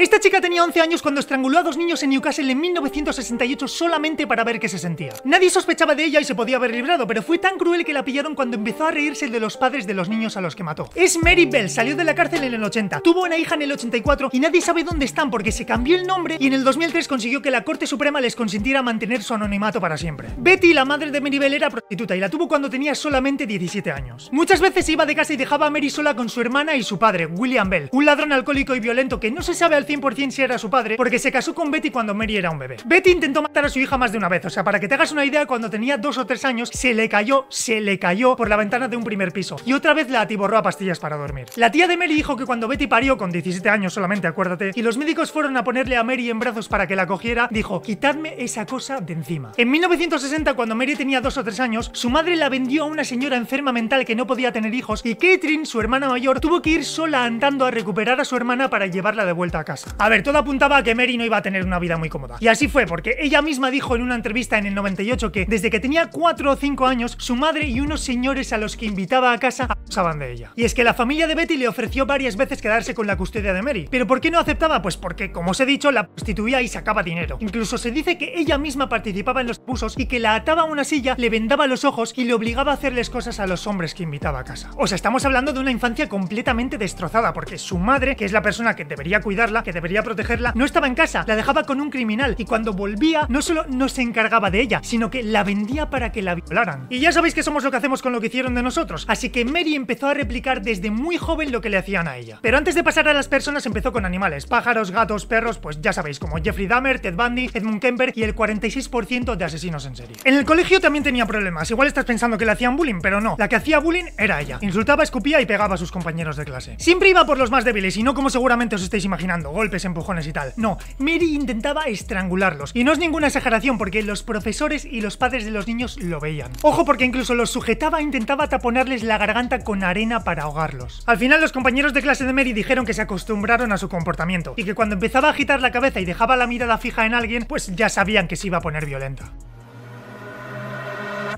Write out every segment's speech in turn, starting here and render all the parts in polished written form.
Esta chica tenía 11 años cuando estranguló a 2 niños en Newcastle en 1968 solamente para ver qué se sentía. Nadie sospechaba de ella y se podía haber librado, pero fue tan cruel que la pillaron cuando empezó a reírse de los padres de los niños a los que mató. Es Mary Bell, salió de la cárcel en el 80, tuvo una hija en el 84 y nadie sabe dónde están porque se cambió el nombre y en el 2003 consiguió que la Corte Suprema les consintiera mantener su anonimato para siempre. Betty, la madre de Mary Bell, era prostituta y la tuvo cuando tenía solamente 17 años. Muchas veces iba de casa y dejaba a Mary sola con su hermana y su padre, William Bell, un ladrón alcohólico y violento que no se sabe al 100% si era su padre porque se casó con Betty cuando Mary era un bebé. Betty intentó matar a su hija más de una vez, o sea, para que te hagas una idea, cuando tenía 2 o 3 años se le cayó por la ventana de un primer piso y otra vez la atiborró a pastillas para dormir. La tía de Mary dijo que cuando Betty parió, con 17 años solamente, acuérdate, y los médicos fueron a ponerle a Mary en brazos para que la cogiera, dijo: quitadme esa cosa de encima. En 1960, cuando Mary tenía 2 o 3 años, su madre la vendió a una señora enferma mental que no podía tener hijos y Catherine, su hermana mayor, tuvo que ir sola andando a recuperar a su hermana para llevarla de vuelta a casa. A ver, todo apuntaba a que Mary no iba a tener una vida muy cómoda. Y así fue, porque ella misma dijo en una entrevista en el 98 que desde que tenía 4 o 5 años, su madre y unos señores a los que invitaba a casa abusaban de ella. Y es que la familia de Betty le ofreció varias veces quedarse con la custodia de Mary. ¿Pero por qué no aceptaba? Pues porque, como os he dicho, la prostituía y sacaba dinero. Incluso se dice que ella misma participaba en los abusos y que la ataba a una silla, le vendaba los ojos y le obligaba a hacerles cosas a los hombres que invitaba a casa. O sea, estamos hablando de una infancia completamente destrozada, porque su madre, que es la persona que debería cuidarla, que debería protegerla, no estaba en casa, la dejaba con un criminal y cuando volvía no solo no se encargaba de ella, sino que la vendía para que la violaran. Y ya sabéis que somos lo que hacemos con lo que hicieron de nosotros, así que Mary empezó a replicar desde muy joven lo que le hacían a ella. Pero antes de pasar a las personas empezó con animales, pájaros, gatos, perros, pues ya sabéis, como Jeffrey Dahmer, Ted Bundy, Edmund Kemper y el 46% de asesinos en serie. En el colegio también tenía problemas, igual estás pensando que le hacían bullying, pero no, la que hacía bullying era ella. Insultaba, escupía y pegaba a sus compañeros de clase. Siempre iba por los más débiles y no como seguramente os estáis imaginando, golpes, empujones y tal. No, Mary intentaba estrangularlos. Y no es ninguna exageración porque los profesores y los padres de los niños lo veían. Ojo, porque incluso los sujetaba e intentaba taponarles la garganta con arena para ahogarlos. Al final los compañeros de clase de Mary dijeron que se acostumbraron a su comportamiento y que cuando empezaba a agitar la cabeza y dejaba la mirada fija en alguien, pues ya sabían que se iba a poner violenta.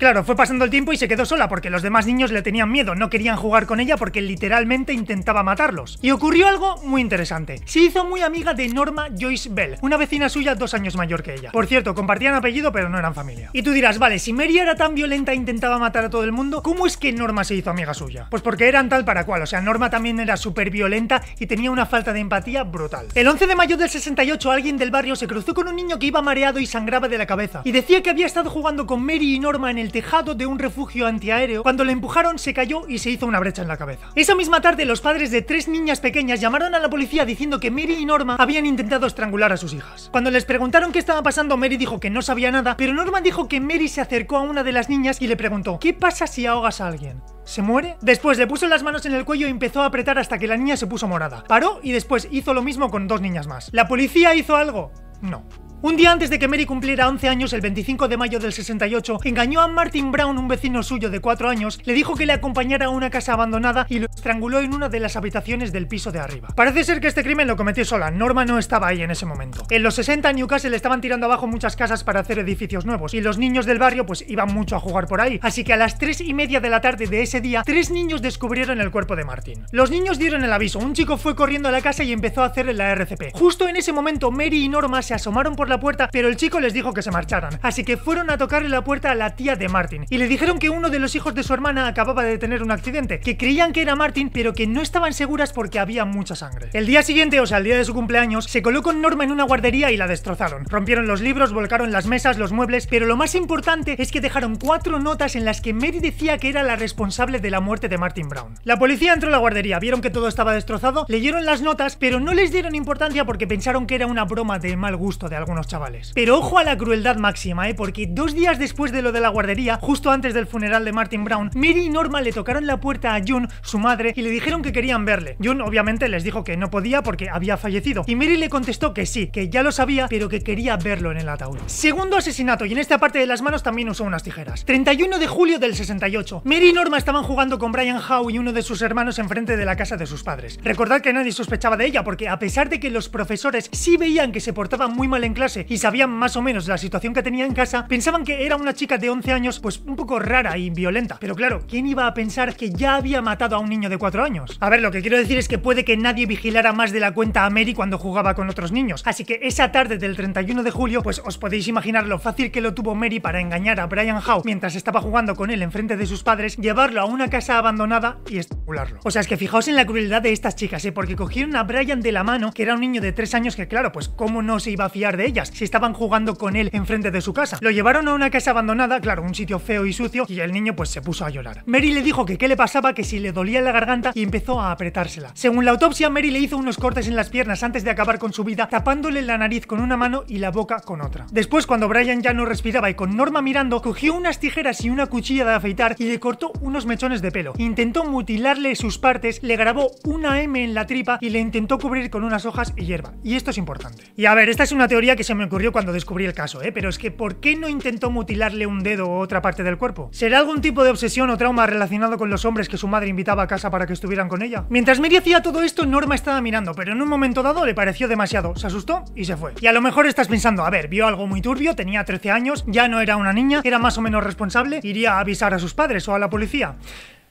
Claro, fue pasando el tiempo y se quedó sola porque los demás niños le tenían miedo, no querían jugar con ella porque literalmente intentaba matarlos. Y ocurrió algo muy interesante. Se hizo muy amiga de Norma Joyce Bell, una vecina suya 2 años mayor que ella. Por cierto, compartían apellido pero no eran familia. Y tú dirás, vale, si Mary era tan violenta e intentaba matar a todo el mundo, ¿cómo es que Norma se hizo amiga suya? Pues porque eran tal para cual, o sea, Norma también era súper violenta y tenía una falta de empatía brutal. El 11 de mayo del 68 alguien del barrio se cruzó con un niño que iba mareado y sangraba de la cabeza y decía que había estado jugando con Mary y Norma en el tejado de un refugio antiaéreo. Cuando le empujaron se cayó y se hizo una brecha en la cabeza. Esa misma tarde los padres de 3 niñas pequeñas llamaron a la policía diciendo que Mary y Norma habían intentado estrangular a sus hijas. Cuando les preguntaron qué estaba pasando, Mary dijo que no sabía nada, pero Norma dijo que Mary se acercó a una de las niñas y le preguntó: ¿qué pasa si ahogas a alguien? ¿Se muere? Después le puso las manos en el cuello y empezó a apretar hasta que la niña se puso morada. Paró y después hizo lo mismo con 2 niñas más. ¿La policía hizo algo? No. Un día antes de que Mary cumpliera 11 años, el 25 de mayo del 68, engañó a Martin Brown, un vecino suyo de 4 años, le dijo que le acompañara a una casa abandonada y lo estranguló en una de las habitaciones del piso de arriba. Parece ser que este crimen lo cometió sola, Norma no estaba ahí en ese momento. En los 60 en Newcastle estaban tirando abajo muchas casas para hacer edificios nuevos y los niños del barrio pues iban mucho a jugar por ahí, así que a las 3:30 de la tarde de ese día, 3 niños descubrieron el cuerpo de Martin. Los niños dieron el aviso, un chico fue corriendo a la casa y empezó a hacerle la RCP. Justo en ese momento Mary y Norma se asomaron por la puerta, pero el chico les dijo que se marcharan, así que fueron a tocarle la puerta a la tía de Martin y le dijeron que uno de los hijos de su hermana acababa de tener un accidente, que creían que era Martin pero que no estaban seguras porque había mucha sangre. El día siguiente, o sea el día de su cumpleaños, se coló con Norma en una guardería y la destrozaron. Rompieron los libros, volcaron las mesas, los muebles, pero lo más importante es que dejaron 4 notas en las que Mary decía que era la responsable de la muerte de Martin Brown. La policía entró a la guardería, vieron que todo estaba destrozado, leyeron las notas, pero no les dieron importancia porque pensaron que era una broma de mal gusto de algunos chavales. Pero ojo a la crueldad máxima, porque 2 días después de lo de la guardería, justo antes del funeral de Martin Brown, Mary y Norma le tocaron la puerta a June, su madre, y le dijeron que querían verle. June obviamente les dijo que no podía porque había fallecido, y Mary le contestó que sí, que ya lo sabía, pero que quería verlo en el ataúd. Segundo asesinato, y en esta parte de las manos también usó unas tijeras. 31 de julio del 68. Mary y Norma estaban jugando con Brian Howe y uno de sus hermanos enfrente de la casa de sus padres. Recordad que nadie sospechaba de ella porque a pesar de que los profesores sí veían que se portaba muy mal en clase, clase y sabían más o menos la situación que tenía en casa, pensaban que era una chica de 11 años pues un poco rara y violenta. Pero claro, ¿quién iba a pensar que ya había matado a un niño de 4 años? A ver, lo que quiero decir es que puede que nadie vigilara más de la cuenta a Mary cuando jugaba con otros niños, así que esa tarde del 31 de julio pues os podéis imaginar lo fácil que lo tuvo Mary para engañar a Brian Howe mientras estaba jugando con él enfrente de sus padres, llevarlo a una casa abandonada y estrangularlo. O sea, es que fijaos en la crueldad de estas chicas, porque cogieron a Brian de la mano, que era un niño de 3 años que claro, pues cómo no se iba a fiar de ellas si estaban jugando con él enfrente de su casa. Lo llevaron a una casa abandonada, claro, un sitio feo y sucio, y el niño pues se puso a llorar. Mary le dijo que qué le pasaba, que si le dolía la garganta, y empezó a apretársela. Según la autopsia, Mary le hizo unos cortes en las piernas antes de acabar con su vida, tapándole la nariz con una mano y la boca con otra. Después, cuando Brian ya no respiraba y con Norma mirando, cogió unas tijeras y una cuchilla de afeitar y le cortó unos mechones de pelo. Intentó mutilarle sus partes, le grabó una M en la tripa y le intentó cubrir con unas hojas y hierba. Y esto es importante. Y a ver, esta es una teoría que se me ocurrió cuando descubrí el caso, pero es que ¿por qué no intentó mutilarle un dedo o otra parte del cuerpo? ¿Será algún tipo de obsesión o trauma relacionado con los hombres que su madre invitaba a casa para que estuvieran con ella? Mientras Mary hacía todo esto, Norma estaba mirando, pero en un momento dado le pareció demasiado, se asustó y se fue. Y a lo mejor estás pensando, a ver, vio algo muy turbio, tenía 13 años, ya no era una niña, era más o menos responsable, iría a avisar a sus padres o a la policía.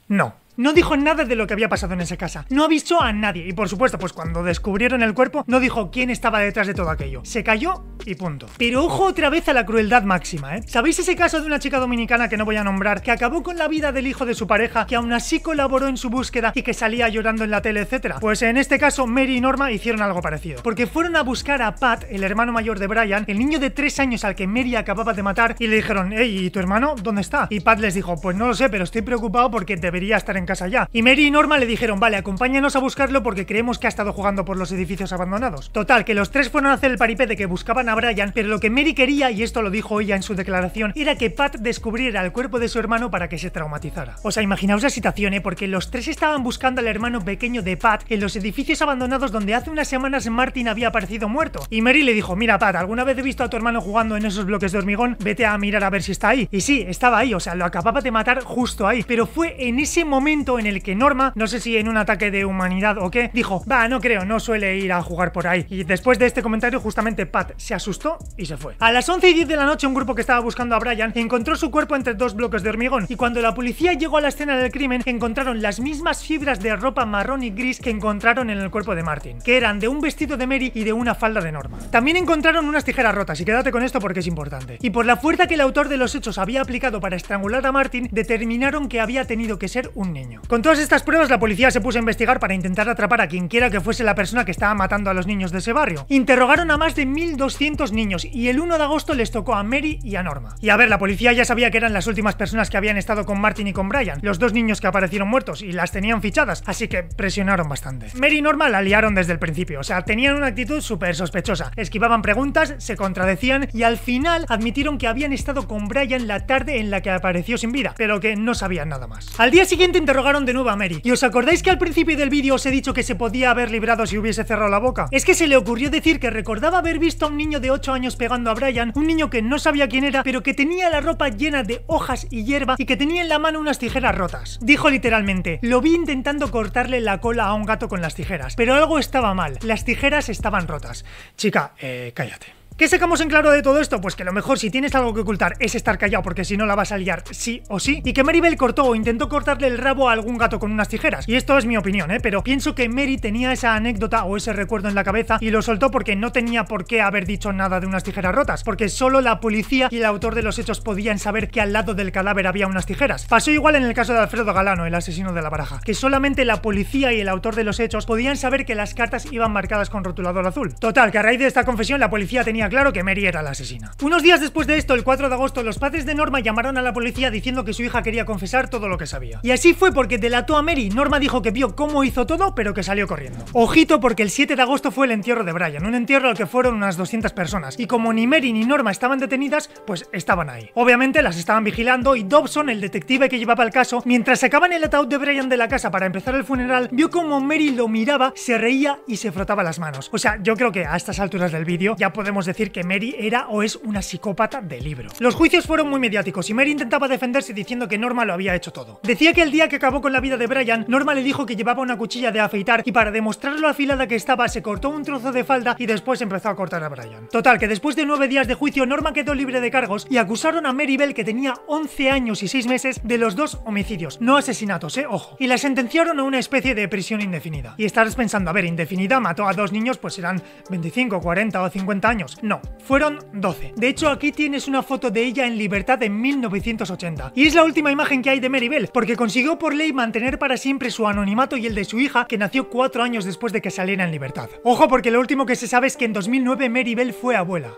No. No dijo nada de lo que había pasado en esa casa. No avisó a nadie. Y por supuesto, pues cuando descubrieron el cuerpo, no dijo quién estaba detrás de todo aquello. Se cayó y punto. Pero ojo otra vez a la crueldad máxima, ¿Sabéis ese caso de una chica dominicana que no voy a nombrar, que acabó con la vida del hijo de su pareja, que aún así colaboró en su búsqueda y que salía llorando en la tele, etcétera? Pues en este caso, Mary y Norma hicieron algo parecido. Porque fueron a buscar a Pat, el hermano mayor de Brian, el niño de 3 años al que Mary acababa de matar, y le dijeron, hey, ¿y tu hermano dónde está? Y Pat les dijo, pues no lo sé, pero estoy preocupado porque debería estar en casa ya. Y Mary y Norma le dijeron, vale, acompáñanos a buscarlo porque creemos que ha estado jugando por los edificios abandonados. Total, que los tres fueron a hacer el paripé de que buscaban a Brian, pero lo que Mary quería, y esto lo dijo ella en su declaración, era que Pat descubriera el cuerpo de su hermano para que se traumatizara. O sea, imaginaos la situación, porque los tres estaban buscando al hermano pequeño de Pat en los edificios abandonados donde hace unas semanas Martin había aparecido muerto. Y Mary le dijo, mira Pat, ¿alguna vez he visto a tu hermano jugando en esos bloques de hormigón? Vete a mirar a ver si está ahí. Y sí, estaba ahí, o sea, lo acababa de matar justo ahí. Pero fue en ese momento en el que Norma, no sé si en un ataque de humanidad o qué, dijo, va, no creo, no suele ir a jugar por ahí. Y después de este comentario, justamente Pat se asustó y se fue. A las 11:10 de la noche, un grupo que estaba buscando a Brian encontró su cuerpo entre 2 bloques de hormigón, y cuando la policía llegó a la escena del crimen, encontraron las mismas fibras de ropa marrón y gris que encontraron en el cuerpo de Martin, que eran de un vestido de Mary y de una falda de Norma. También encontraron unas tijeras rotas, y quédate con esto porque es importante. Y por la fuerza que el autor de los hechos había aplicado para estrangular a Martin, determinaron que había tenido que ser un niño. Con todas estas pruebas, la policía se puso a investigar para intentar atrapar a quien quiera que fuese la persona que estaba matando a los niños de ese barrio. Interrogaron a más de 1200 niños, y el 1 de agosto les tocó a Mary y a Norma. Y a ver, la policía ya sabía que eran las últimas personas que habían estado con Martin y con Brian, los 2 niños que aparecieron muertos, y las tenían fichadas, así que presionaron bastante. Mary y Norma la liaron desde el principio, o sea, tenían una actitud súper sospechosa, esquivaban preguntas, se contradecían, y al final admitieron que habían estado con Brian la tarde en la que apareció sin vida, pero que no sabían nada más. Al día siguiente interrogaron de nuevo a Mary, y ¿os acordáis que al principio del vídeo os he dicho que se podía haber librado si hubiese cerrado la boca? Es que se le ocurrió decir que recordaba haber visto a un niño de 8 años pegando a Brian, un niño que no sabía quién era, pero que tenía la ropa llena de hojas y hierba y que tenía en la mano unas tijeras rotas. Dijo literalmente, lo vi intentando cortarle la cola a un gato con las tijeras, pero algo estaba mal, las tijeras estaban rotas. Chica, cállate. ¿Qué sacamos en claro de todo esto? Pues que lo mejor si tienes algo que ocultar es estar callado, porque si no la vas a liar sí o sí, y que Maribel cortó o intentó cortarle el rabo a algún gato con unas tijeras. Y esto es mi opinión, pero pienso que Mary tenía esa anécdota o ese recuerdo en la cabeza y lo soltó porque no tenía por qué haber dicho nada de unas tijeras rotas, porque solo la policía y el autor de los hechos podían saber que al lado del cadáver había unas tijeras. Pasó igual en el caso de Alfredo Galano, el asesino de La Baraja, que solamente la policía y el autor de los hechos podían saber que las cartas iban marcadas con rotulador azul. Total, que a raíz de esta confesión la policía tenía claro que Mary era la asesina. Unos días después de esto, el 4 de agosto, los padres de Norma llamaron a la policía diciendo que su hija quería confesar todo lo que sabía. Y así fue porque delató a Mary. Norma dijo que vio cómo hizo todo, pero que salió corriendo. Ojito, porque el 7 de agosto fue el entierro de Brian, un entierro al que fueron unas 200 personas. Y como ni Mary ni Norma estaban detenidas, pues estaban ahí. Obviamente las estaban vigilando y Dobson, el detective que llevaba el caso, mientras sacaban el ataúd de Brian de la casa para empezar el funeral, vio cómo Mary lo miraba, se reía y se frotaba las manos. O sea, yo creo que a estas alturas del vídeo ya podemos decir que Mary era o es una psicópata de libro. Los juicios fueron muy mediáticos y Mary intentaba defenderse diciendo que Norma lo había hecho todo. Decía que el día que acabó con la vida de Brian, Norma le dijo que llevaba una cuchilla de afeitar y para demostrar lo afilada que estaba se cortó un trozo de falda y después empezó a cortar a Brian. Total, que después de 9 días de juicio Norma quedó libre de cargos y acusaron a Mary Bell, que tenía 11 años y 6 meses, de los 2 homicidios, no asesinatos, ojo, y la sentenciaron a una especie de prisión indefinida. Y estarás pensando, a ver, indefinida, mató a 2 niños, pues serán 25, 40 o 50 años. No, fueron 12. De hecho, aquí tienes una foto de ella en libertad en 1980. Y es la última imagen que hay de Mary Bell, porque consiguió por ley mantener para siempre su anonimato y el de su hija, que nació 4 años después de que saliera en libertad. Ojo, porque lo último que se sabe es que en 2009 Mary Bell fue abuela.